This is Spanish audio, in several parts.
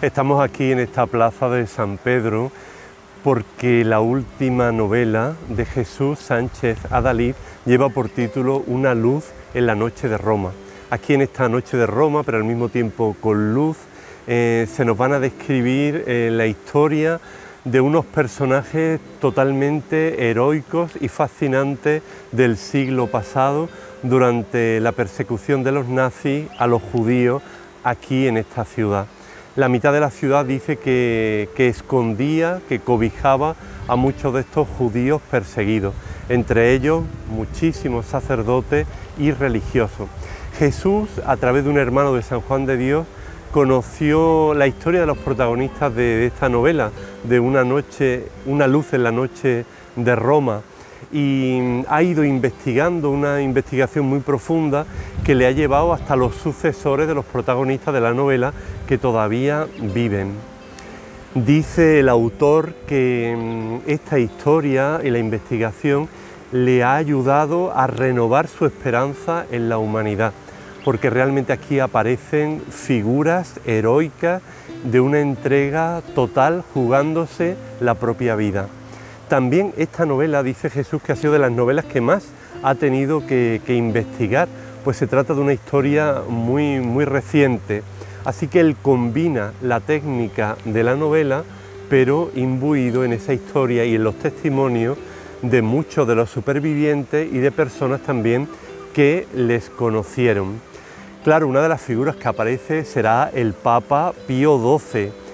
Estamos aquí en esta plaza de San Pedro porque la última novela de Jesús Sánchez Adalid lleva por título Una luz en la noche de Roma. Aquí en esta noche de Roma, pero al mismo tiempo con luz, se nos van a describir la historia de unos personajes totalmente heroicos y fascinantes del siglo pasado durante la persecución de los nazis a los judíos aquí en esta ciudad. La mitad de la ciudad dice que escondía, que cobijaba a muchos de estos judíos perseguidos, entre ellos muchísimos sacerdotes y religiosos. Jesús, a través de un hermano de San Juan de Dios, conoció la historia de los protagonistas de esta novela, de Una luz en la noche de Roma, y ha ido investigando una investigación muy profunda que le ha llevado hasta los sucesores de los protagonistas de la novela que todavía viven. Dice el autor que esta historia y la investigación le ha ayudado a renovar su esperanza en la humanidad, porque realmente aquí aparecen figuras heroicas de una entrega total jugándose la propia vida. También esta novela, dice Jesús, que ha sido de las novelas que más ha tenido que investigar, pues se trata de una historia muy reciente. Así que él combina la técnica de la novela, pero imbuido en esa historia y en los testimonios de muchos de los supervivientes y de personas también que les conocieron. Claro, una de las figuras que aparece será el Papa Pío XII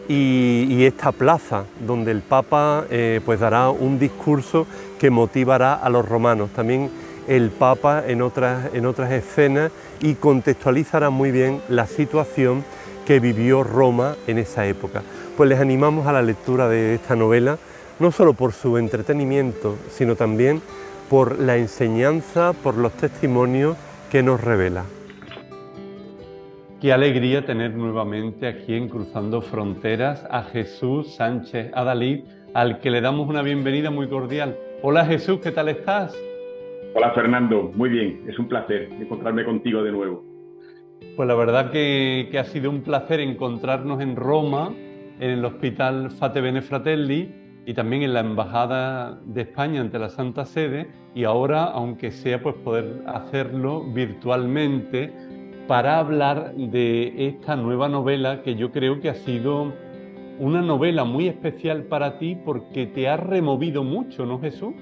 y esta plaza donde el Papa pues dará un discurso que motivará a los romanos. También el Papa en otras escenas y contextualizará muy bien la situación que vivió Roma en esa época. Pues les animamos a la lectura de esta novela, no solo por su entretenimiento, sino también por la enseñanza, por los testimonios que nos revela. Qué alegría tener nuevamente aquí en Cruzando Fronteras a Jesús Sánchez Adalid, al que le damos una bienvenida muy cordial. Hola Jesús, ¿qué tal estás? Hola Fernando, muy bien, es un placer encontrarme contigo de nuevo. Pues la verdad que ha sido un placer encontrarnos en Roma, en el Hospital Fate Bene Fratelli y también en la Embajada de España ante la Santa Sede, y ahora, aunque sea, pues poder hacerlo virtualmente para hablar de esta nueva novela que yo creo que ha sido una novela muy especial para ti porque te ha removido mucho, ¿no, Jesús?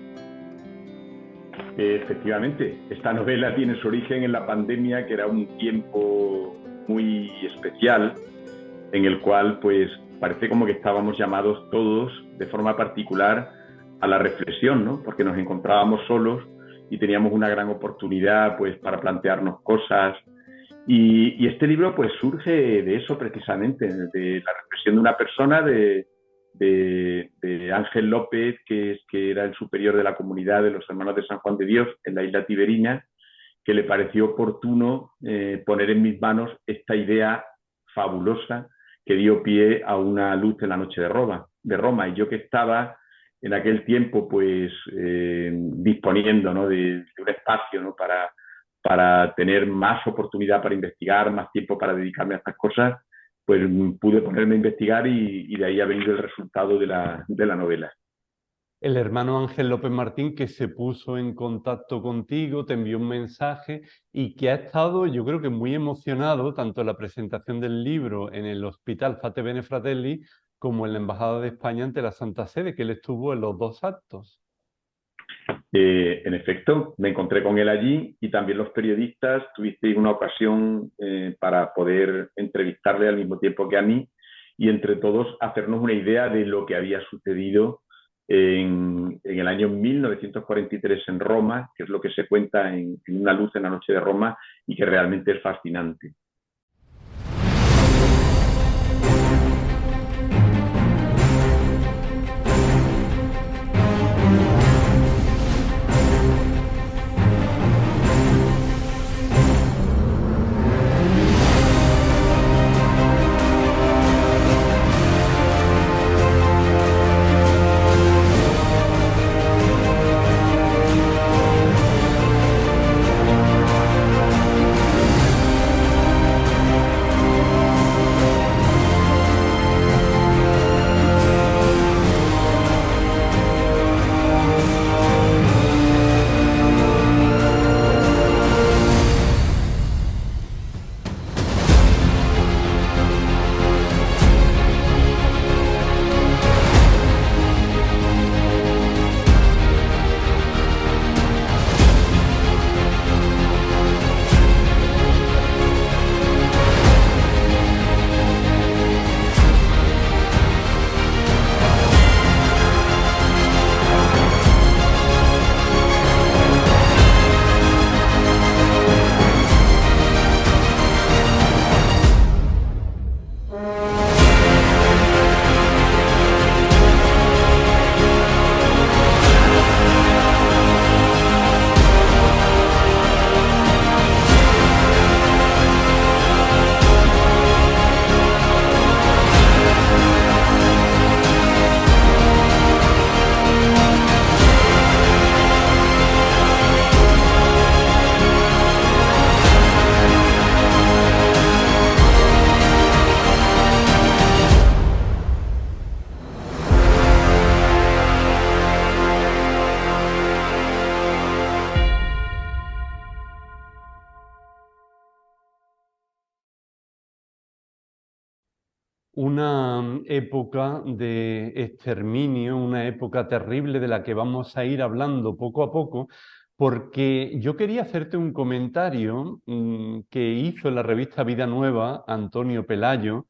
Efectivamente, esta novela tiene su origen en la pandemia, que era un tiempo muy especial en el cual pues parece como que estábamos llamados todos de forma particular a la reflexión, ¿no? Porque nos encontrábamos solos y teníamos una gran oportunidad pues para plantearnos cosas. Y este libro pues surge de eso precisamente, de la reflexión de una persona, de Ángel López, que era el superior de la comunidad de los Hermanos de San Juan de Dios en la isla Tiberiña, que le pareció oportuno poner en mis manos esta idea fabulosa que dio pie a Una luz en la noche de Roma. Y yo, que estaba en aquel tiempo pues disponiendo, ¿no?, de un espacio, ¿no?, para tener más oportunidad para investigar, más tiempo para dedicarme a estas cosas, pues pude ponerme a investigar y de ahí ha venido el resultado de la novela. El hermano Ángel López Martín, que se puso en contacto contigo, te envió un mensaje y que ha estado, yo creo que muy emocionado, tanto en la presentación del libro en el Hospital Fate Bene Fratelli como en la Embajada de España ante la Santa Sede, que él estuvo en los dos actos. En efecto, me encontré con él allí y también los periodistas tuvisteis una ocasión para poder entrevistarle al mismo tiempo que a mí y entre todos hacernos una idea de lo que había sucedido en el año 1943 en Roma, que es lo que se cuenta en Una luz en la noche de Roma y que realmente es fascinante. una época de exterminio, una época terrible de la que vamos a ir hablando poco a poco, porque yo quería hacerte un comentario que hizo en la revista Vida Nueva Antonio Pelayo,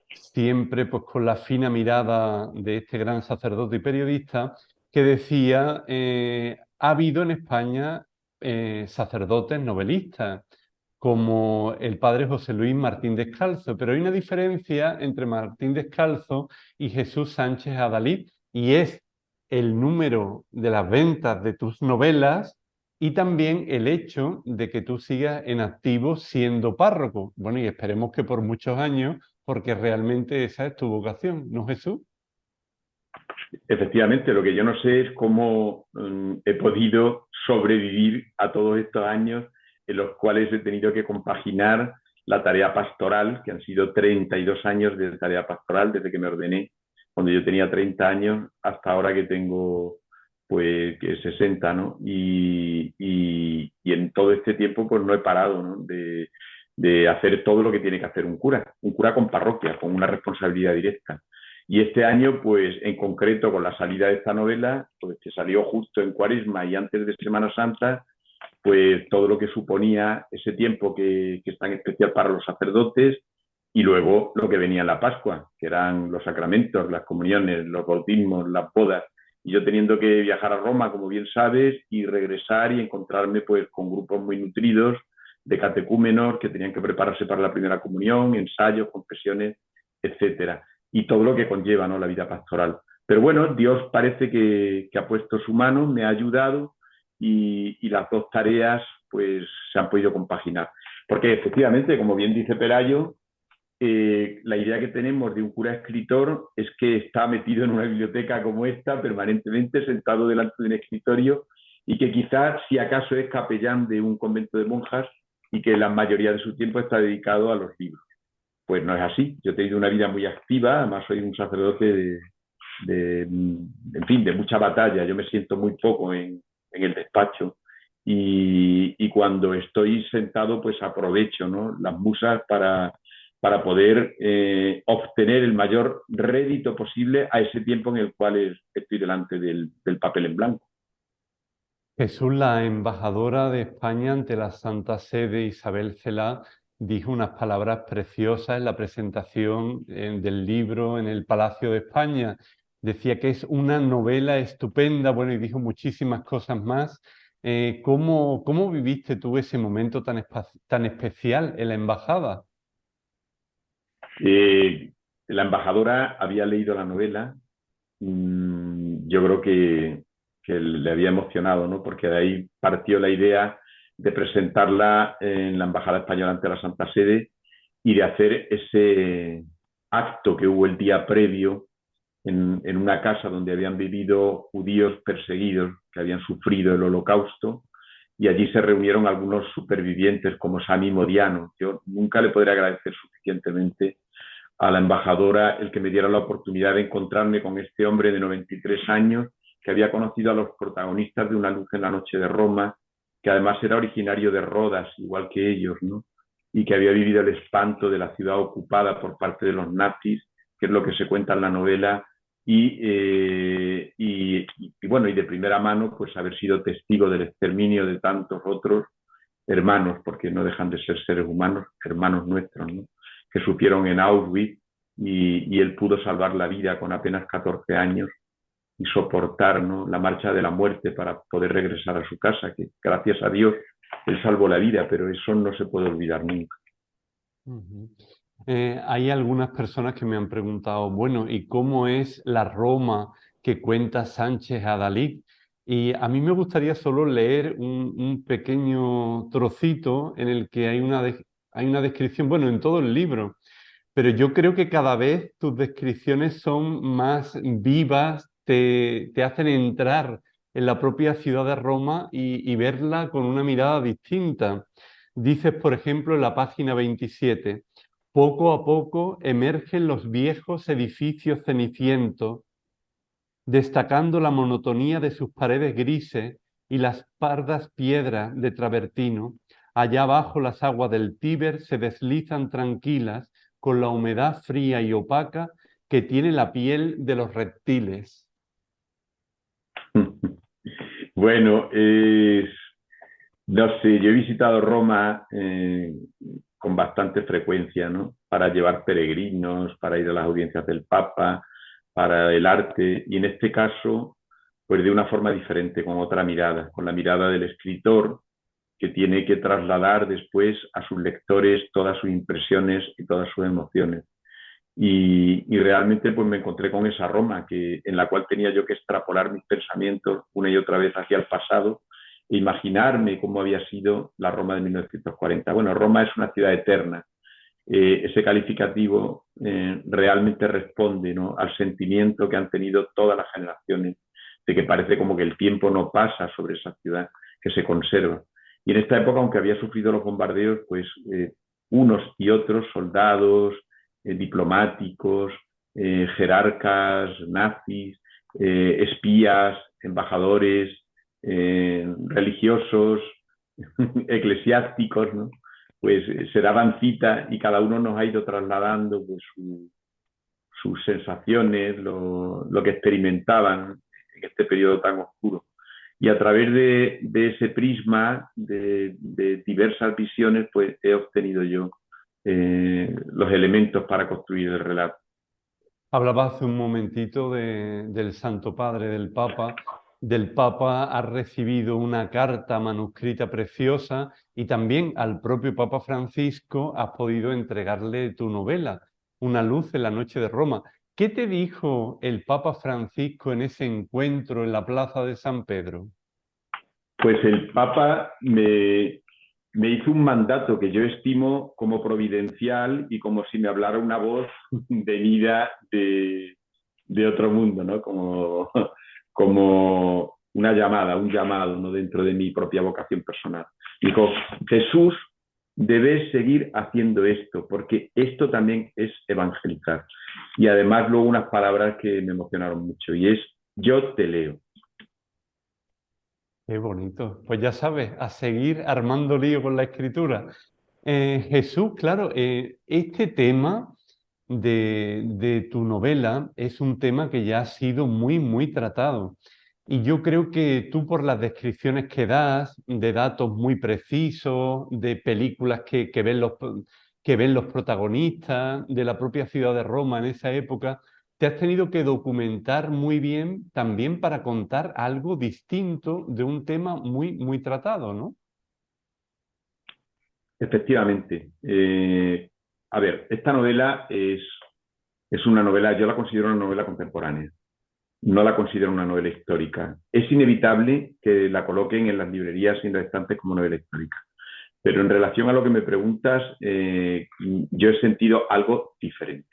siempre pues con la fina mirada de este gran sacerdote y periodista, que decía, ha habido en España sacerdotes novelistas, como el padre José Luis Martín Descalzo, pero hay una diferencia entre Martín Descalzo y Jesús Sánchez Adalid, y es el número de las ventas de tus novelas y también el hecho de que tú sigas en activo siendo párroco. Bueno, y esperemos que por muchos años, porque realmente esa es tu vocación, ¿no, Jesús? Efectivamente, lo que yo no sé es cómo he podido sobrevivir a todos estos años en los cuales he tenido que compaginar la tarea pastoral, que han sido 32 años de tarea pastoral desde que me ordené, cuando yo tenía 30 años, hasta ahora que tengo pues que 60, ¿no? Y en todo este tiempo pues no he parado, ¿no? De hacer todo lo que tiene que hacer un cura con parroquia, con una responsabilidad directa. Y este año, pues en concreto con la salida de esta novela, pues que salió justo en Cuaresma y antes de Semana Santa, pues todo lo que suponía ese tiempo que es tan especial para los sacerdotes y luego lo que venía en la Pascua, que eran los sacramentos, las comuniones, los bautismos, las bodas. Y yo teniendo que viajar a Roma, como bien sabes, y regresar y encontrarme pues con grupos muy nutridos de catecúmenos que tenían que prepararse para la primera comunión, ensayos, confesiones, etcétera. Y todo lo que conlleva, ¿no?, la vida pastoral. Pero bueno, Dios parece que ha puesto su mano, me ha ayudado y las dos tareas pues se han podido compaginar. Porque efectivamente, como bien dice Pelayo, la idea que tenemos de un cura escritor es que está metido en una biblioteca como esta, permanentemente sentado delante de un escritorio y que quizás, si acaso, es capellán de un convento de monjas y que la mayoría de su tiempo está dedicado a los libros. Pues no es así. Yo he tenido una vida muy activa, además soy un sacerdote en fin, de mucha batalla. Yo me siento muy poco en el despacho y cuando estoy sentado pues aprovecho, ¿no?, las musas para poder obtener el mayor rédito posible a ese tiempo en el cual estoy delante del papel en blanco. Jesús, la embajadora de España ante la Santa Sede, Isabel Celá, dijo unas palabras preciosas en la presentación del libro en el Palacio de España. Decía que es una novela estupenda, bueno, y dijo muchísimas cosas más. ¿Cómo viviste tú ese momento tan especial en la embajada? La embajadora había leído la novela. Yo creo que le había emocionado, ¿no?, porque de ahí partió la idea de presentarla en la Embajada Española ante la Santa Sede y de hacer ese acto que hubo el día previo en una casa donde habían vivido judíos perseguidos que habían sufrido el Holocausto, y allí se reunieron algunos supervivientes como Sami Modiano. Yo nunca le podré agradecer suficientemente a la embajadora el que me diera la oportunidad de encontrarme con este hombre de 93 años que había conocido a los protagonistas de Una luz en la noche de Roma, que además era originario de Rodas, igual que ellos, ¿no?, y que había vivido el espanto de la ciudad ocupada por parte de los nazis, que es lo que se cuenta en la novela, y bueno, y de primera mano pues haber sido testigo del exterminio de tantos otros hermanos, porque no dejan de ser seres humanos, hermanos nuestros, ¿no?, que sufrieron en Auschwitz y él pudo salvar la vida con apenas 14 años y soportar, ¿no?, la marcha de la muerte para poder regresar a su casa, que gracias a Dios él salvó la vida, pero eso no se puede olvidar nunca. Ujú. Hay algunas personas que me han preguntado, bueno, ¿y cómo es la Roma que cuenta Sánchez Adalid? Y a mí me gustaría solo leer un pequeño trocito en el que hay una descripción, bueno, en todo el libro, pero yo creo que cada vez tus descripciones son más vivas, te hacen entrar en la propia ciudad de Roma y verla con una mirada distinta. Dices, por ejemplo, en la página 27, poco a poco emergen los viejos edificios cenicientos, destacando la monotonía de sus paredes grises y las pardas piedras de travertino. Allá abajo las aguas del Tíber se deslizan tranquilas con la humedad fría y opaca que tiene la piel de los reptiles. Bueno, no sé, yo he visitado Roma con bastante frecuencia, ¿no? Para llevar peregrinos, para ir a las audiencias del Papa, para el arte, y en este caso, pues de una forma diferente, con otra mirada, con la mirada del escritor que tiene que trasladar después a sus lectores todas sus impresiones y todas sus emociones. Y realmente pues me encontré con esa Roma en la cual tenía yo que extrapolar mis pensamientos una y otra vez hacia el pasado e imaginarme cómo había sido la Roma de 1940. Bueno, Roma es una ciudad eterna. Ese calificativo realmente responde, ¿no?, al sentimiento que han tenido todas las generaciones, de que parece como que el tiempo no pasa sobre esa ciudad, que se conserva. Y en esta época, aunque había sufrido los bombardeos, pues unos y otros soldados, diplomáticos, jerarcas, nazis, espías, embajadores, religiosos, eclesiásticos, ¿no?, pues se daban cita y cada uno nos ha ido trasladando pues, sus sensaciones, lo que experimentaban en este periodo tan oscuro. Y a través de ese prisma, de diversas visiones, pues he obtenido yo los elementos para construir el relato. Hablaba hace un momentito del Santo Padre, del Papa. Del Papa ha recibido una carta manuscrita preciosa y también al propio Papa Francisco has podido entregarle tu novela, Una luz en la noche de Roma. ¿Qué te dijo el Papa Francisco en ese encuentro en la plaza de San Pedro? Pues el Papa me hizo un mandato que yo estimo como providencial y como si me hablara una voz venida de otro mundo, ¿no? Como una llamada, un llamado, ¿no?, dentro de mi propia vocación personal. Dijo, Jesús, debes seguir haciendo esto, porque esto también es evangelizar. Y además luego unas palabras que me emocionaron mucho, y es, yo te leo. Qué bonito. Pues ya sabes, a seguir armando lío con la escritura. Jesús, claro, este tema de tu novela es un tema que ya ha sido muy, muy tratado. Y yo creo que tú, por las descripciones que das, de datos muy precisos, de películas que ven los protagonistas, de la propia ciudad de Roma en esa época, te has tenido que documentar muy bien también para contar algo distinto de un tema muy, muy tratado, ¿no? Efectivamente. A ver, esta novela es una novela, yo la considero una novela contemporánea, no la considero una novela histórica. Es inevitable que la coloquen en las librerías y en los estantes como novela histórica. Pero en relación a lo que me preguntas, yo he sentido algo diferente.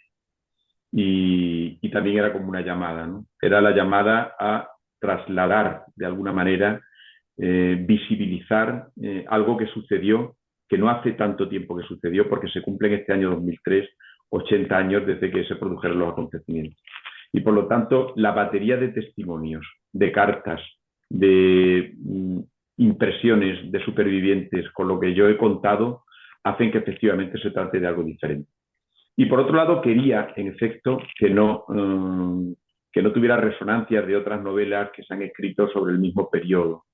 Y también era como una llamada, ¿no? Era la llamada a trasladar de alguna manera, visibilizar algo que sucedió, que no hace tanto tiempo que sucedió, porque se cumplen este año 2003 80 años desde que se produjeron los acontecimientos. Y por lo tanto, la batería de testimonios, de cartas, de impresiones de supervivientes con lo que yo he contado, hacen que efectivamente se trate de algo diferente. Y por otro lado, quería, en efecto, que no tuviera resonancias de otras novelas que se han escrito sobre el mismo periodo,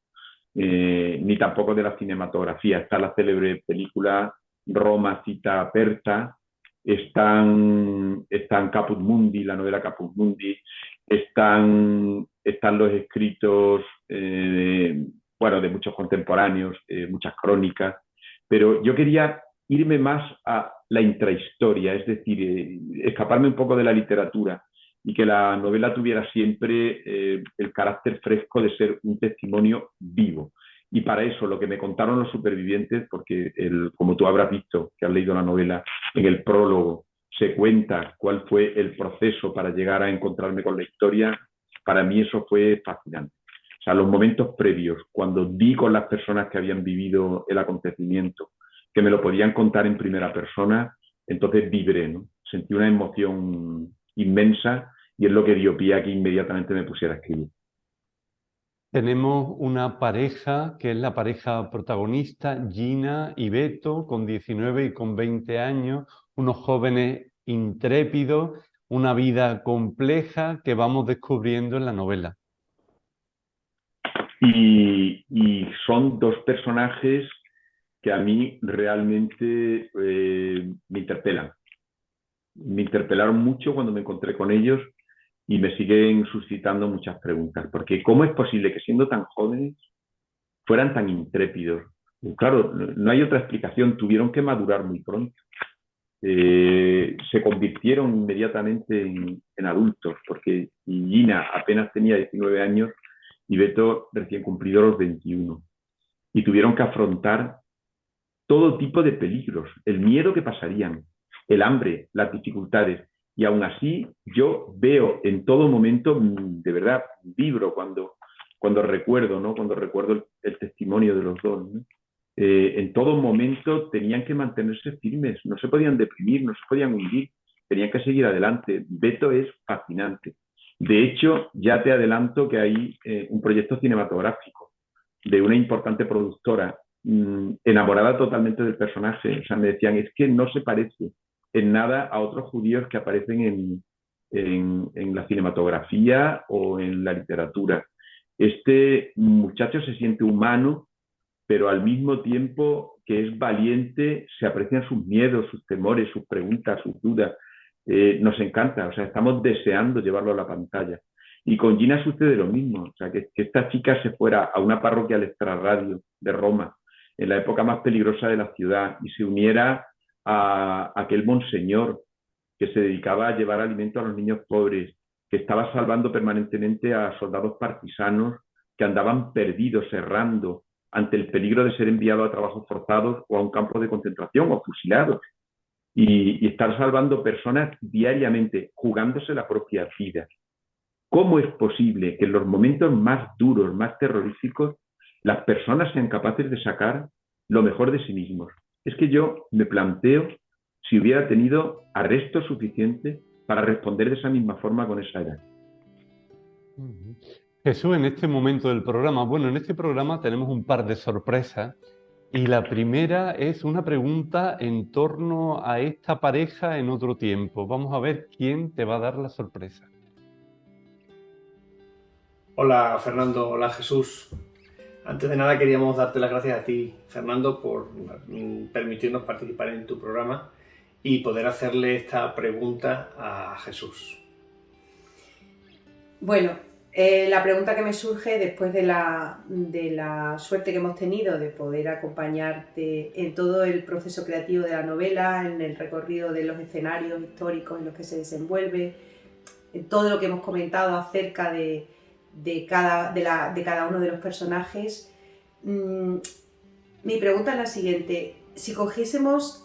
ni tampoco de la cinematografía. Está la célebre película Roma cita aperta, están Caput Mundi, la novela Caput Mundi, están los escritos bueno, de muchos contemporáneos, muchas crónicas, pero yo quería irme más a la intrahistoria, es decir, escaparme un poco de la literatura y que la novela tuviera siempre el carácter fresco de ser un testimonio vivo. Y para eso lo que me contaron los supervivientes, porque como tú habrás visto, que has leído la novela, en el prólogo se cuenta cuál fue el proceso para llegar a encontrarme con la historia, para mí eso fue fascinante. O sea, los momentos previos, cuando di con las personas que habían vivido el acontecimiento, que me lo podían contar en primera persona, entonces vibré, ¿no? Sentí una emoción inmensa y es lo que dio pie a que inmediatamente me pusiera a escribir. Tenemos una pareja que es la pareja protagonista, Gina y Beto, con 19 y con 20 años, unos jóvenes intrépidos, una vida compleja que vamos descubriendo en la novela. Y son dos personajes que a mí realmente me interpelan. Me interpelaron mucho cuando me encontré con ellos y me siguen suscitando muchas preguntas. Porque ¿cómo es posible que siendo tan jóvenes fueran tan intrépidos? Claro, no hay otra explicación. Tuvieron que madurar muy pronto. Se convirtieron inmediatamente en adultos, porque Gina apenas tenía 19 años y Beto recién cumplido los 21. Y tuvieron que afrontar todo tipo de peligros, el miedo que pasarían, el hambre, las dificultades. Y aún así yo veo en todo momento, de verdad, vibro cuando recuerdo, ¿no? Cuando recuerdo el testimonio de los dos, ¿no? En todo momento tenían que mantenerse firmes, no se podían deprimir, no se podían hundir, tenían que seguir adelante. Beto es fascinante. De hecho, ya te adelanto que hay un proyecto cinematográfico de una importante productora enamorada totalmente del personaje. O sea, me decían, es que no se parece en nada a otros judíos que aparecen en la cinematografía o en la literatura. Este muchacho se siente humano, pero al mismo tiempo que es valiente, se aprecian sus miedos, sus temores, sus preguntas, sus dudas. Nos encanta, o sea, estamos deseando llevarlo a la pantalla. Y con Gina sucede lo mismo, o sea, que esta chica se fuera a una parroquia al extrarradio de Roma, en la época más peligrosa de la ciudad, y se uniera a aquel monseñor que se dedicaba a llevar alimento a los niños pobres, que estaba salvando permanentemente a soldados partisanos que andaban perdidos, errando, ante el peligro de ser enviados a trabajos forzados o a un campo de concentración o fusilados. Y estar salvando personas diariamente, jugándose la propia vida. ¿Cómo es posible que en los momentos más duros, más terroríficos, las personas sean capaces de sacar lo mejor de sí mismos? Es que yo me planteo si hubiera tenido arresto suficiente para responder de esa misma forma con esa edad. Jesús, en este momento del programa, bueno, en este programa tenemos un par de sorpresas y la primera es una pregunta en torno a esta pareja en otro tiempo. Vamos a ver quién te va a dar la sorpresa. Hola Fernando, hola Jesús. Antes de nada queríamos darte las gracias a ti, Fernando, por permitirnos participar en tu programa y poder hacerle esta pregunta a Jesús. Bueno, la pregunta que me surge después de la suerte que hemos tenido de poder acompañarte en todo el proceso creativo de la novela, en el recorrido de los escenarios históricos en los que se desenvuelve, en todo lo que hemos comentado acerca de cada uno de los personajes. Mi pregunta es la siguiente: si cogiésemos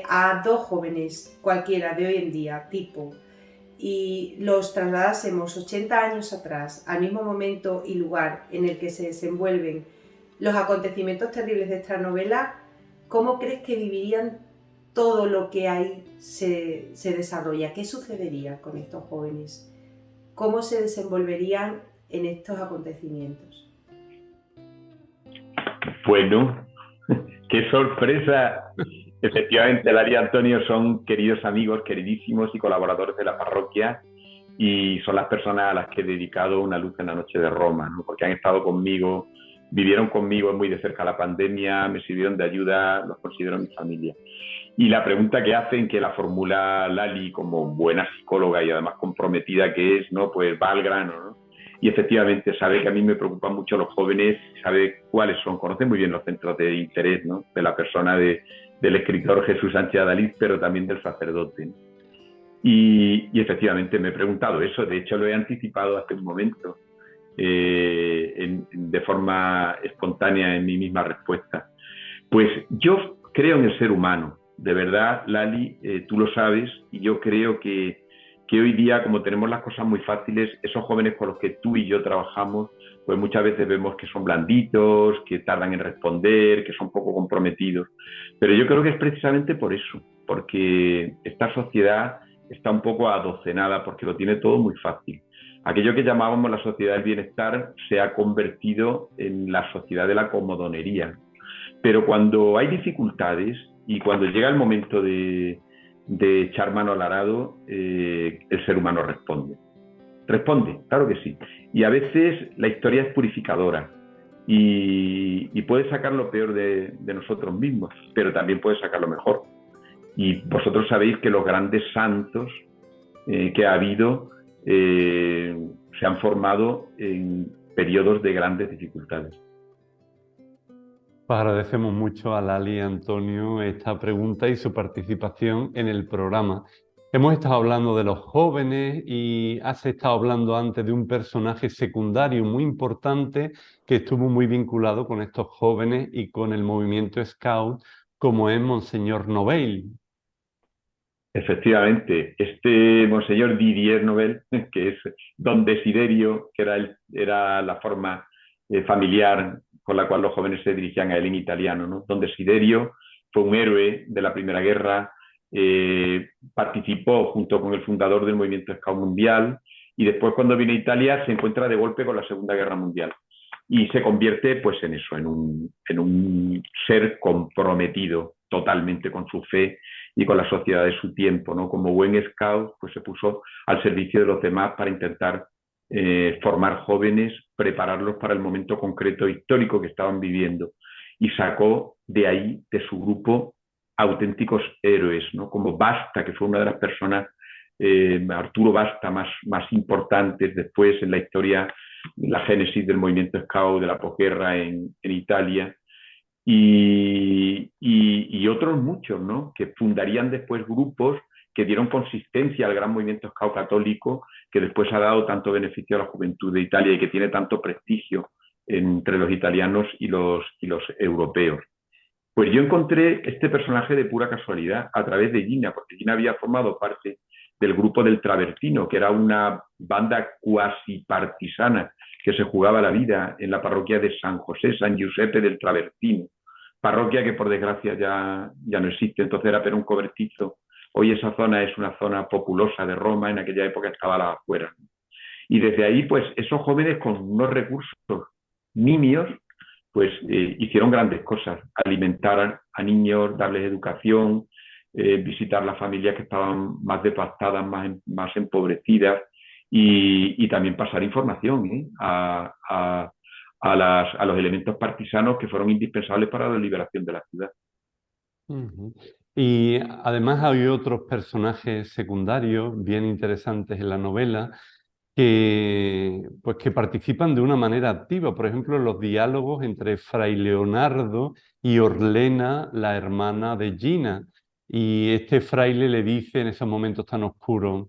a dos jóvenes cualquiera de hoy en día, tipo, y los trasladásemos 80 años atrás, al mismo momento y lugar en el que se desenvuelven los acontecimientos terribles de esta novela, ¿cómo crees que vivirían todo lo que ahí se desarrolla? ¿Qué sucedería con estos jóvenes? ¿Cómo se desenvolverían en estos acontecimientos? Bueno, qué sorpresa. Efectivamente, Lara y Antonio son queridos amigos, queridísimos y colaboradores de la parroquia, y son las personas a las que he dedicado Una luz en la noche de Roma, ¿no? Porque han estado conmigo, vivieron conmigo muy de cerca la pandemia, me sirvieron de ayuda, los considero mi familia. Y la pregunta que hacen, que la formula Lali como buena psicóloga y además comprometida que es, ¿no? Pues va al grano, ¿no? Y efectivamente sabe que a mí me preocupan mucho los jóvenes, sabe cuáles son, conoce muy bien los centros de interés, ¿no? De la persona del escritor Jesús Sánchez Adalid, pero también del sacerdote. Y efectivamente me he preguntado eso, de hecho lo he anticipado hace un momento, de forma espontánea en mi misma respuesta. Pues yo creo en el ser humano, de verdad, Lali, tú lo sabes, y yo creo que hoy día, como tenemos las cosas muy fáciles, esos jóvenes con los que tú y yo trabajamos, pues muchas veces vemos que son blanditos, que tardan en responder, que son poco comprometidos. Pero yo creo que es precisamente por eso, porque esta sociedad está un poco adocenada, porque lo tiene todo muy fácil. Aquello que llamábamos la sociedad del bienestar se ha convertido en la sociedad de la comodonería. Pero cuando hay dificultades y cuando llega el momento de de echar mano al arado, el ser humano responde. Responde, claro que sí. Y a veces la historia es purificadora y puede sacar lo peor de nosotros mismos, pero también puede sacar lo mejor. Y vosotros sabéis que los grandes santos que ha habido se han formado en periodos de grandes dificultades. Pues agradecemos mucho a Lali y Antonio esta pregunta y su participación en el programa. Hemos estado hablando de los jóvenes y has estado hablando antes de un personaje secundario muy importante que estuvo muy vinculado con estos jóvenes y con el movimiento Scout, como es Monseñor Novel. Efectivamente, este Monseñor Didier Novel, que es Don Desiderio, que era la forma familiar con la cual los jóvenes se dirigían a él en italiano, ¿no? Don Desiderio fue un héroe de la Primera Guerra, participó junto con el fundador del movimiento Scout mundial y después cuando viene a Italia se encuentra de golpe con la Segunda Guerra Mundial y se convierte pues en eso, en un ser comprometido totalmente con su fe y con la sociedad de su tiempo, ¿no? Como buen scout, pues se puso al servicio de los demás para intentar formar jóvenes, prepararlos para el momento concreto histórico que estaban viviendo y sacó de ahí, de su grupo, auténticos héroes, ¿no? Como Basta, que fue una de las personas, Arturo Basta, más importantes después en la historia, la génesis del movimiento scout de la posguerra en Italia, y otros muchos, ¿no? Que fundarían después grupos que dieron consistencia al gran movimiento scout católico, que después ha dado tanto beneficio a la juventud de Italia y que tiene tanto prestigio entre los italianos y los europeos. Pues yo encontré este personaje de pura casualidad a través de Gina, porque Gina había formado parte del grupo del Travertino, que era una banda cuasi partisana que se jugaba la vida en la parroquia de San José, San Giuseppe del Travertino, parroquia que por desgracia ya no existe, entonces era pero un cobertizo. Hoy esa zona es una zona populosa de Roma, en aquella época estaba a las afueras. Y desde ahí, pues esos jóvenes con unos recursos nimios, pues hicieron grandes cosas, alimentar a niños, darles educación, visitar las familias que estaban más devastadas, más empobrecidas y también pasar información a los elementos partisanos que fueron indispensables para la liberación de la ciudad. Uh-huh. Y además hay otros personajes secundarios bien interesantes en la novela pues que participan de una manera activa. Por ejemplo, los diálogos entre Fray Leonardo y Orlena, la hermana de Gina. Y este fraile le dice en esos momentos tan oscuros: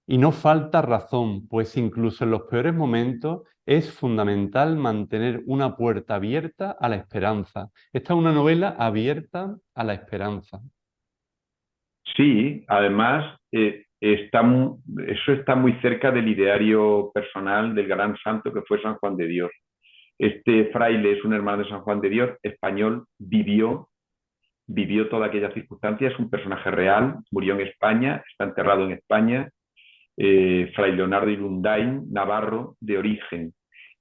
y no falta razón, pues incluso en los peores momentos es fundamental mantener una puerta abierta a la esperanza. Esta es una novela abierta a la esperanza. Sí, además eso está muy cerca del ideario personal del gran santo que fue San Juan de Dios. Este fraile es un hermano de San Juan de Dios, español, vivió toda aquella circunstancia, es un personaje real, murió en España, está enterrado en España, Fray Leonardo Irundain, navarro de origen,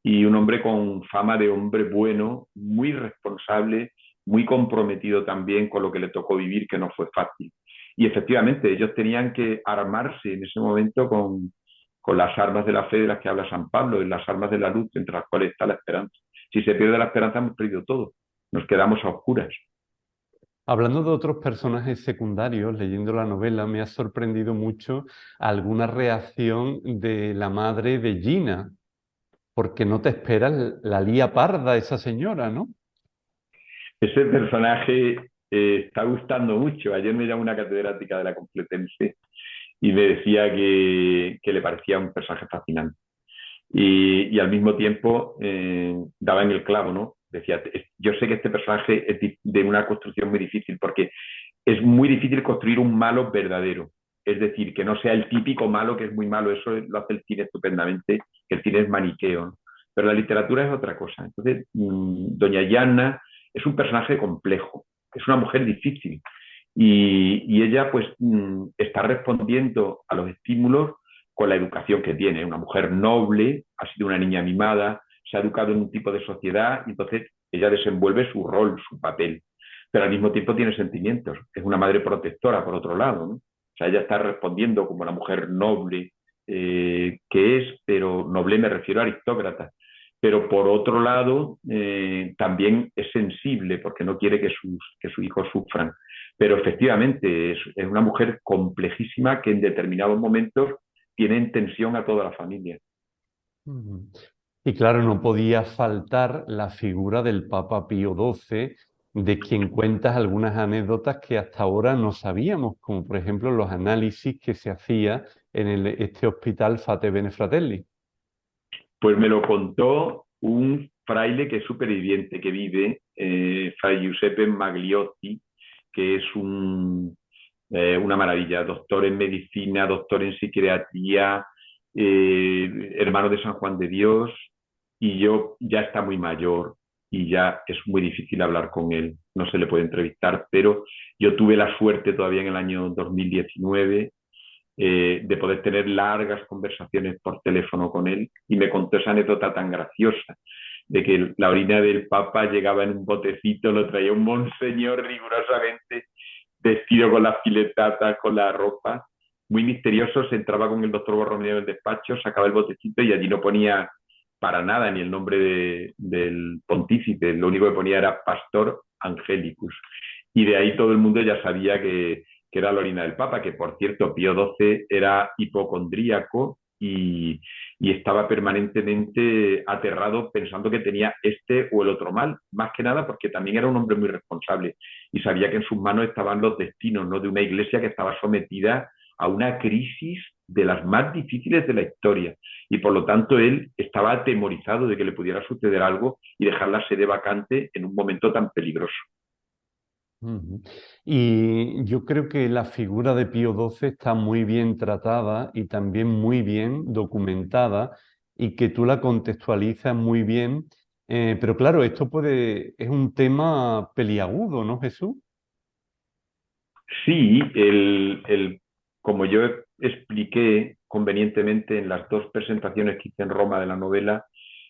y un hombre con fama de hombre bueno, muy responsable, muy comprometido también con lo que le tocó vivir, que no fue fácil. Y efectivamente, ellos tenían que armarse en ese momento con las armas de la fe de las que habla San Pablo, las armas de la luz, entre las cuales está la esperanza. Si se pierde la esperanza, hemos perdido todo, nos quedamos a oscuras. Hablando de otros personajes secundarios, leyendo la novela, me ha sorprendido mucho alguna reacción de la madre de Gina, porque no te esperas la lía parda esa señora, ¿no? Ese personaje está gustando mucho. Ayer me llamó una catedrática de la Complutense y me decía que le parecía un personaje fascinante. Y al mismo tiempo daba en el clavo, ¿no? Decía, yo sé que este personaje es de una construcción muy difícil porque es muy difícil construir un malo verdadero. Es decir, que no sea el típico malo que es muy malo, eso lo hace el cine estupendamente, que el cine es maniqueo, ¿no? Pero la literatura es otra cosa. Entonces, doña Yanna es un personaje complejo, es una mujer difícil y ella pues está respondiendo a los estímulos con la educación que tiene. Una mujer noble, ha sido una niña mimada, se ha educado en un tipo de sociedad y entonces ella desenvuelve su rol, su papel, pero al mismo tiempo tiene sentimientos. Es una madre protectora, por otro lado, ¿no? sea, ella está respondiendo como la mujer noble que es, pero noble me refiero a aristócrata. Pero por otro lado, también es sensible porque no quiere que sus hijos sufran. Pero efectivamente es una mujer complejísima que en determinados momentos tiene en tensión a toda la familia. Ujú. Y claro, no podía faltar la figura del Papa Pío XII, de quien cuentas algunas anécdotas que hasta ahora no sabíamos, como por ejemplo los análisis que se hacía en este hospital Fate Bene Fratelli. Pues me lo contó un fraile que es superviviente, que vive, Fray Giuseppe Magliotti, que es una maravilla, doctor en medicina, doctor en psiquiatría, hermano de San Juan de Dios, y yo ya está muy mayor y ya es muy difícil hablar con él, no se le puede entrevistar, pero yo tuve la suerte todavía en el año 2019 de poder tener largas conversaciones por teléfono con él y me contó esa anécdota tan graciosa de que la orina del Papa llegaba en un botecito, lo traía un monseñor rigurosamente vestido con las filetatas, con la ropa, muy misterioso, se entraba con el doctor Borromeo en el despacho, sacaba el botecito y allí no ponía para nada ni el nombre del pontífice, lo único que ponía era Pastor Angelicus. Y de ahí todo el mundo ya sabía que era la orina del Papa, que por cierto Pío XII era hipocondríaco y estaba permanentemente aterrado pensando que tenía este o el otro mal, más que nada porque también era un hombre muy responsable y sabía que en sus manos estaban los destinos, ¿no?, de una iglesia que estaba sometida a una crisis de las más difíciles de la historia y por lo tanto él estaba atemorizado de que le pudiera suceder algo y dejar la sede vacante en un momento tan peligroso. Ujú. Y yo creo que la figura de Pío XII está muy bien tratada y también muy bien documentada y que tú la contextualizas muy bien. Pero claro, es un tema peliagudo, ¿no, Jesús? Sí, como yo expliqué convenientemente en las dos presentaciones que hice en Roma de la novela,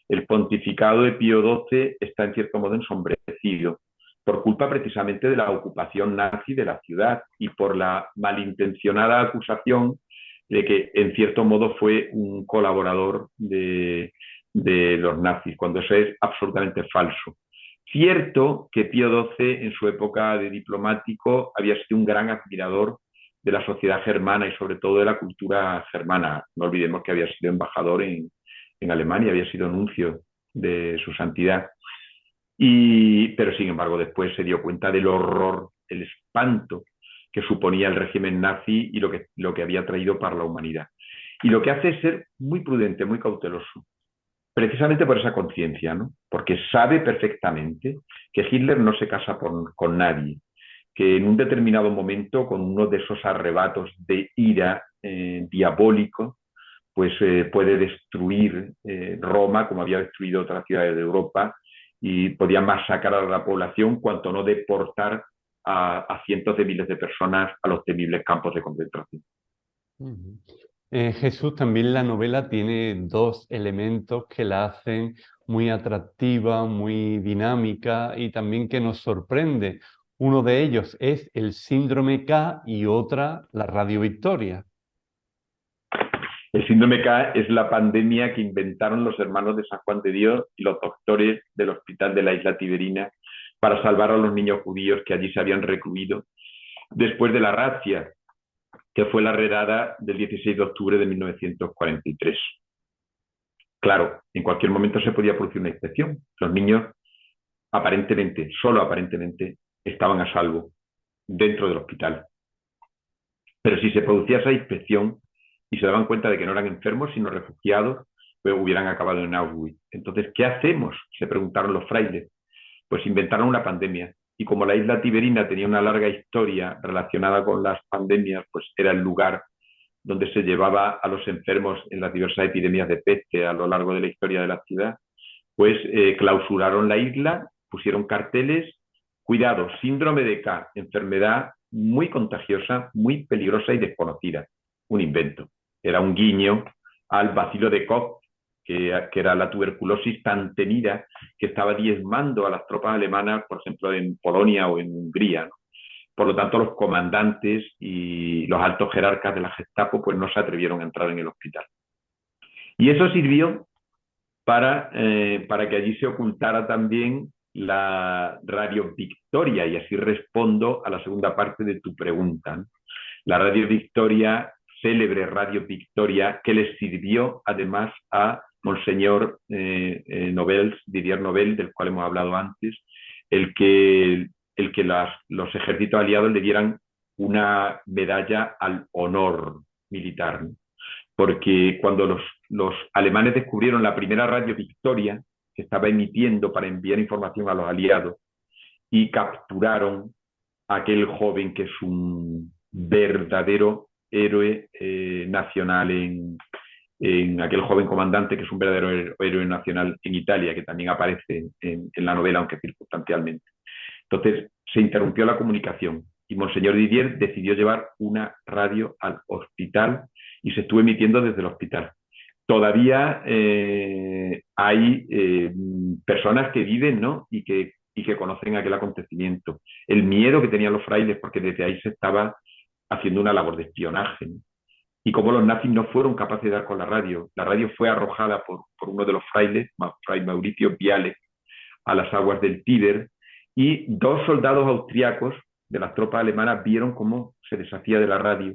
el pontificado de Pío XII está en cierto modo ensombrecido por culpa precisamente de la ocupación nazi de la ciudad y por la malintencionada acusación de que en cierto modo fue un colaborador de los nazis, cuando eso es absolutamente falso. Cierto que Pío XII en su época de diplomático había sido un gran admirador de la sociedad germana y sobre todo de la cultura germana. No olvidemos que había sido embajador en Alemania, había sido nuncio de su santidad. Pero sin embargo después se dio cuenta del horror, el espanto que suponía el régimen nazi y lo que había traído para la humanidad. Y lo que hace es ser muy prudente, muy cauteloso precisamente por esa conciencia, ¿no? Porque sabe perfectamente que Hitler no se casa con nadie, que en un determinado momento, con uno de esos arrebatos de ira diabólico, pues puede destruir Roma, como había destruido otras ciudades de Europa, y podía masacrar a la población, cuanto no deportar a cientos de miles de personas a los temibles campos de concentración. Ujú. Jesús, también la novela tiene dos elementos que la hacen muy atractiva, muy dinámica y también que nos sorprende. Uno de ellos es el síndrome K y otra la Radio Victoria. El síndrome K es la pandemia que inventaron los hermanos de San Juan de Dios y los doctores del hospital de la isla Tiberina para salvar a los niños judíos que allí se habían recluido después de la razzia, que fue la redada del 16 de octubre de 1943. Claro, en cualquier momento se podía producir una inspección. Los niños, aparentemente, solo aparentemente, estaban a salvo dentro del hospital. Pero si se producía esa inspección y se daban cuenta de que no eran enfermos, sino refugiados, pues hubieran acabado en Auschwitz. Entonces, ¿qué hacemos?, se preguntaron los frailes. Pues inventaron una pandemia. Y como la isla Tiberina tenía una larga historia relacionada con las pandemias, pues era el lugar donde se llevaba a los enfermos en las diversas epidemias de peste a lo largo de la historia de la ciudad, pues clausuraron la isla, pusieron carteles, cuidado, síndrome de K, enfermedad muy contagiosa, muy peligrosa y desconocida, un invento. Era un guiño al bacilo de Koch, que era la tuberculosis tan temida que estaba diezmando a las tropas alemanas, por ejemplo, en Polonia o en Hungría, ¿no? por lo tanto los comandantes y los altos jerarcas de la Gestapo pues no se atrevieron a entrar en el hospital. Y eso sirvió para que allí se ocultara también la Radio Victoria, y así respondo a la segunda parte de tu pregunta, ¿no? La Radio Victoria, célebre Radio Victoria, que les sirvió además a Monseñor Nobel, Didier Nobel, del cual hemos hablado antes, el que los ejércitos aliados le dieran una medalla al honor militar, ¿no? Porque cuando los alemanes descubrieron la primera Radio Victoria, que estaba emitiendo para enviar información a los aliados, y capturaron a aquel joven que es un verdadero héroe nacional en aquel joven comandante que es un verdadero héroe nacional en Italia, que también aparece en la novela, aunque circunstancialmente. Entonces se interrumpió la comunicación y Monseñor Didier decidió llevar una radio al hospital y se estuvo emitiendo desde el hospital. Todavía hay personas que viven, ¿no? y que conocen aquel acontecimiento. El miedo que tenían los frailes, porque desde ahí se estaba haciendo una labor de espionaje, ¿no? Y como los nazis no fueron capaces de dar con la radio fue arrojada por uno de los frailes, Fray Mauricio Viale, a las aguas del Tíber, y 2 soldados austriacos de las tropas alemanas vieron cómo se deshacía de la radio.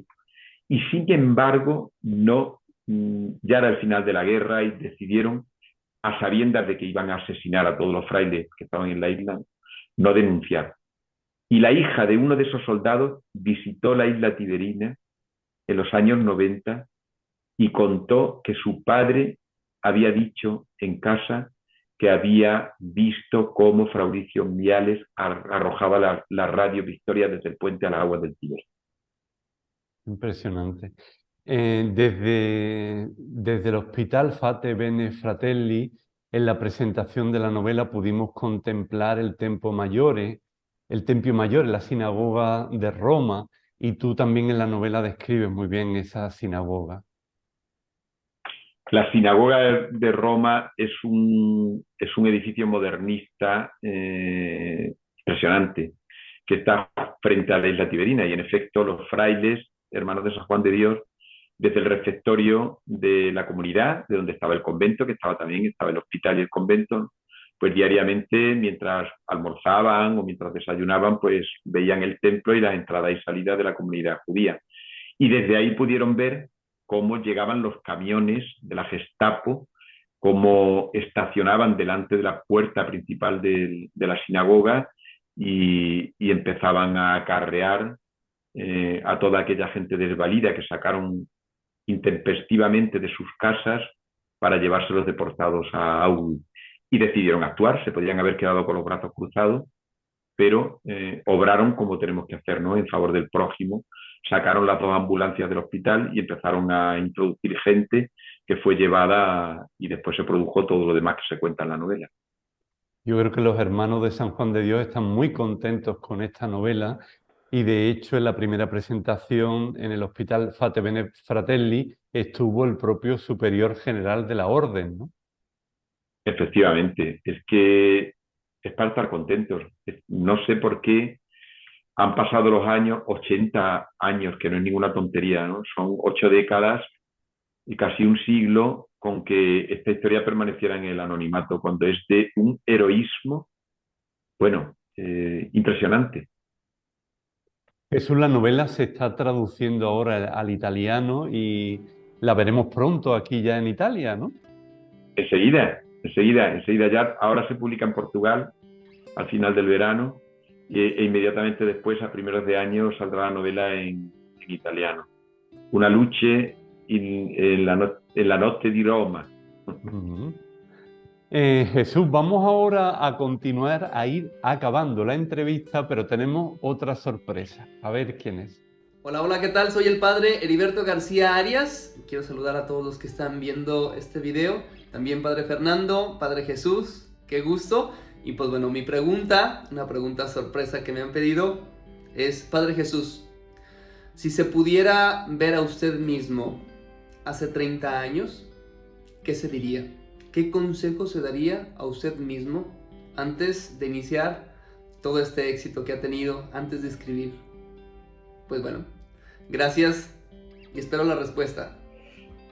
Y sin embargo, no, ya era el final de la guerra y decidieron, a sabiendas de que iban a asesinar a todos los frailes que estaban en la isla, no denunciar. Y la hija de uno de esos soldados visitó la isla Tiberina en los años 90 y contó que su padre había dicho en casa que había visto cómo Fabricio Miales arrojaba la Radio Victoria desde el puente a las aguas del Tíber. Impresionante. Desde el Hospital Fate Bene Fratelli, en la presentación de la novela pudimos contemplar el Tempio Maggiore, la sinagoga de Roma, y tú también en la novela describes muy bien esa sinagoga. La sinagoga de Roma es un edificio modernista impresionante, que está frente a la isla Tiberina, y en efecto los frailes, hermanos de San Juan de Dios, desde el refectorio de la comunidad, de donde estaba el convento, que estaba el hospital y el convento, pues diariamente, mientras almorzaban o mientras desayunaban, pues veían el templo y las entradas y salidas de la comunidad judía. Y desde ahí pudieron ver cómo llegaban los camiones de la Gestapo, cómo estacionaban delante de la puerta principal de la sinagoga y empezaban a acarrear a toda aquella gente desvalida que sacaron intempestivamente de sus casas para llevárselos deportados a Auschwitz. Y decidieron actuar, se podrían haber quedado con los brazos cruzados, pero obraron como tenemos que hacer, ¿no? En favor del prójimo. Sacaron las 2 ambulancias del hospital y empezaron a introducir gente que fue llevada y después se produjo todo lo demás que se cuenta en la novela. Yo creo que los hermanos de San Juan de Dios están muy contentos con esta novela y de hecho en la primera presentación en el Hospital Fate Bene Fratelli estuvo el propio superior general de la orden, ¿no? Efectivamente, es que es para estar contentos. No sé por qué han pasado los años, 80 años, que no es ninguna tontería, ¿no? Son 8 décadas y casi un siglo con que esta historia permaneciera en el anonimato, cuando es de un heroísmo, bueno, impresionante. Jesús, la novela se está traduciendo ahora al italiano y la veremos pronto aquí ya en Italia, ¿no? Enseguida ya, ahora se publica en Portugal al final del verano e inmediatamente después, a primeros de año, saldrá la novela en italiano. Una luce en la notte di Roma. Jesús, vamos ahora a continuar a ir acabando la entrevista, pero tenemos otra sorpresa. A ver quién es. Hola, hola, ¿qué tal? Soy el padre Heriberto García Arias. Quiero saludar a todos los que están viendo este video. También padre Fernando, padre Jesús, qué gusto. Y pues bueno, mi pregunta, una pregunta sorpresa que me han pedido es, padre Jesús, si se pudiera ver a usted mismo hace 30 años, ¿qué se diría? ¿Qué consejo se daría a usted mismo antes de iniciar todo este éxito que ha tenido, antes de escribir? pues bueno, gracias y espero la respuesta.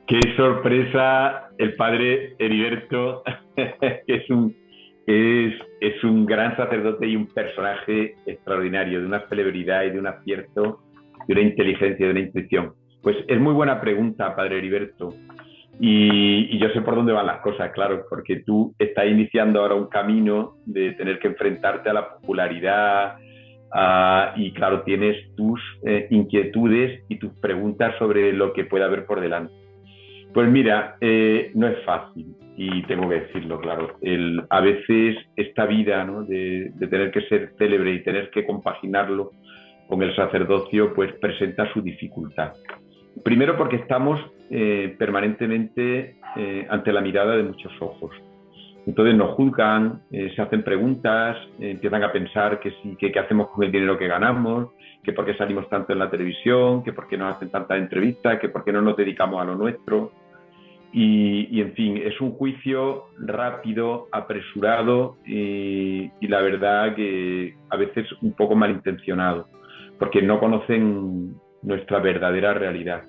Qué sorpresa el padre Heriberto, que es un gran sacerdote y un personaje extraordinario, de una celebridad y de un acierto, de una inteligencia, de una intuición. Pues es muy buena pregunta, padre Heriberto. Y yo sé por dónde van las cosas, claro, porque tú estás iniciando ahora un camino de tener que enfrentarte a la popularidad, y claro, tienes tus inquietudes y tus preguntas sobre lo que puede haber por delante. Pues mira, no es fácil, y tengo que decirlo, claro. A veces esta vida, ¿no?, de tener que ser célebre y tener que compaginarlo con el sacerdocio, pues presenta su dificultad. Primero porque estamos permanentemente ante la mirada de muchos ojos. Entonces nos juzgan, se hacen preguntas, empiezan a pensar que qué hacemos con el dinero que ganamos, que por qué salimos tanto en la televisión, que por qué nos hacen tantas entrevistas, que por qué no nos dedicamos a lo nuestro. Y en fin, es un juicio rápido, apresurado y la verdad que a veces un poco malintencionado, porque no conocen nuestra verdadera realidad,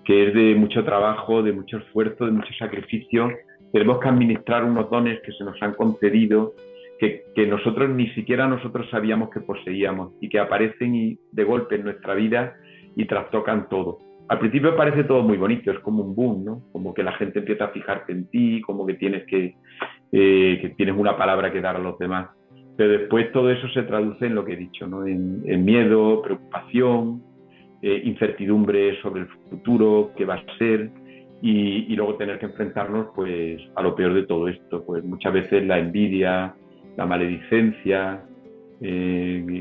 que es de mucho trabajo, de mucho esfuerzo, de mucho sacrificio. Tenemos que administrar unos dones que se nos han concedido, que nosotros ni siquiera nosotros sabíamos que poseíamos y que aparecen de golpe en nuestra vida y trastocan todo. Al principio parece todo muy bonito, es como un boom, ¿no? Como que la gente empieza a fijarse en ti, como que tienes una palabra que dar a los demás. Pero después todo eso se traduce en lo que he dicho, ¿no? En miedo, preocupación, incertidumbre sobre el futuro, qué va a ser, y luego tener que enfrentarnos pues a lo peor de todo esto, pues muchas veces la envidia, la maledicencia,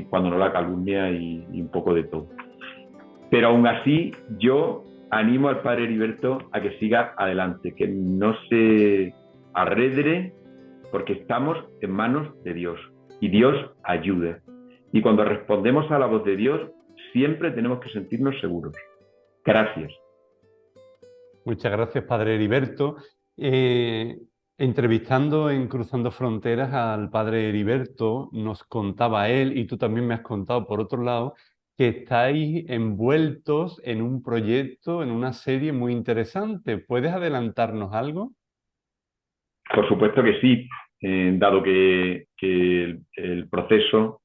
cuando no la calumnia y un poco de todo. Pero aún así yo animo al padre Heriberto a que siga adelante, que no se arredre, porque estamos en manos de Dios y Dios ayuda. Y cuando respondemos a la voz de Dios, siempre tenemos que sentirnos seguros. Gracias. Muchas gracias, padre Heriberto. Entrevistando en Cruzando Fronteras al padre Heriberto, nos contaba él, y tú también me has contado por otro lado, que estáis envueltos en un proyecto, en una serie muy interesante. ¿Puedes adelantarnos algo? Por supuesto que sí, dado que el proceso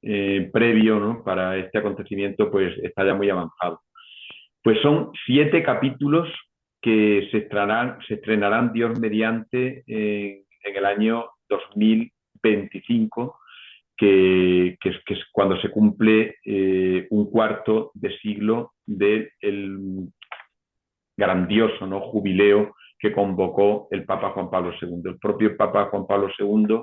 previo, ¿no?, para este acontecimiento pues está ya muy avanzado. Pues son 7 capítulos que se estrenarán Dios mediante en el año 2025, que es cuando se cumple un cuarto de siglo del grandioso, ¿no?, jubileo que convocó el Papa Juan Pablo II. El propio Papa Juan Pablo II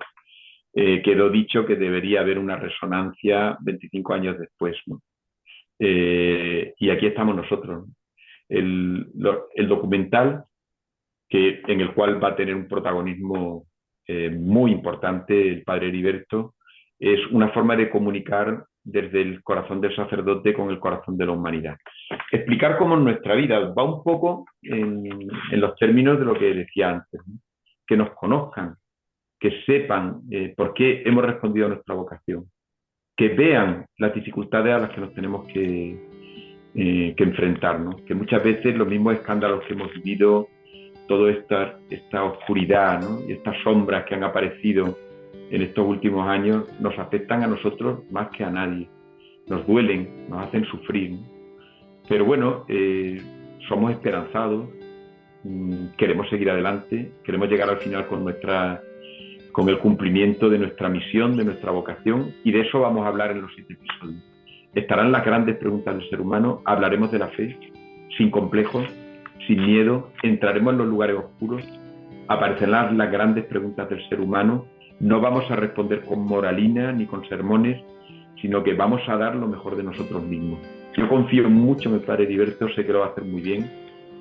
quedó dicho que debería haber una resonancia 25 años después, ¿no? Y aquí estamos nosotros, ¿no? El documental, en el cual va a tener un protagonismo muy importante el padre Heriberto, es una forma de comunicar desde el corazón del sacerdote con el corazón de la humanidad. Explicar cómo en nuestra vida va un poco en los términos de lo que decía antes, ¿no? Que nos conozcan, que sepan por qué hemos respondido a nuestra vocación, que vean las dificultades a las que nos tenemos que enfrentarnos, que muchas veces los mismos escándalos que hemos vivido, toda esta oscuridad, ¿no?, y estas sombras que han aparecido en estos últimos años nos afectan a nosotros más que a nadie, nos duelen, nos hacen sufrir, ¿no? Pero bueno, somos esperanzados, queremos seguir adelante, queremos llegar al final con el cumplimiento de nuestra misión, de nuestra vocación, y de eso vamos a hablar en los 7 episodios. Estarán las grandes preguntas del ser humano, hablaremos de la fe, sin complejos, sin miedo, entraremos en los lugares oscuros, aparecerán las grandes preguntas del ser humano, no vamos a responder con moralina ni con sermones, sino que vamos a dar lo mejor de nosotros mismos. Yo confío mucho en el padre Heriberto, sé que lo va a hacer muy bien,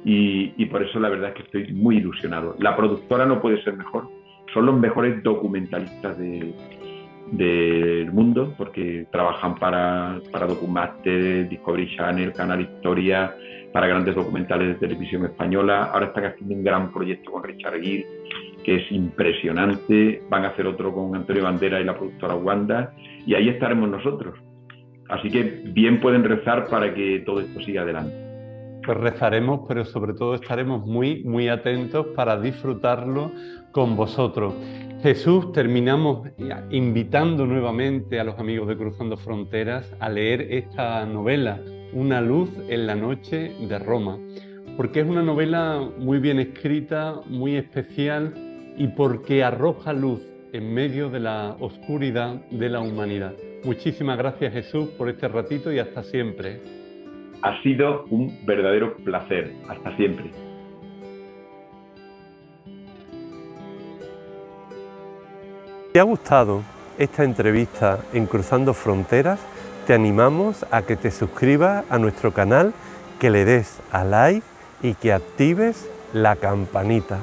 y por eso la verdad es que estoy muy ilusionado. La productora no puede ser mejor, son los mejores documentalistas del mundo, porque trabajan para Documaster, Discovery Channel, Canal Historia, para grandes documentales de televisión española. Ahora están haciendo un gran proyecto con Richard Gere, que es impresionante. Van a hacer otro con Antonio Banderas y la productora Wanda, y ahí estaremos nosotros, Así que bien pueden rezar para que todo esto siga adelante. Pues rezaremos, pero sobre todo estaremos muy atentos para disfrutarlo con vosotros. Jesús, terminamos invitando nuevamente a los amigos de Cruzando Fronteras a leer esta novela, Una luz en la noche de Roma, porque es una novela muy bien escrita, muy especial y porque arroja luz en medio de la oscuridad de la humanidad. Muchísimas gracias, Jesús, por este ratito y hasta siempre. Ha sido un verdadero placer. Hasta siempre. Si te ha gustado esta entrevista en Cruzando Fronteras, te animamos a que te suscribas a nuestro canal, que le des a like y que actives la campanita.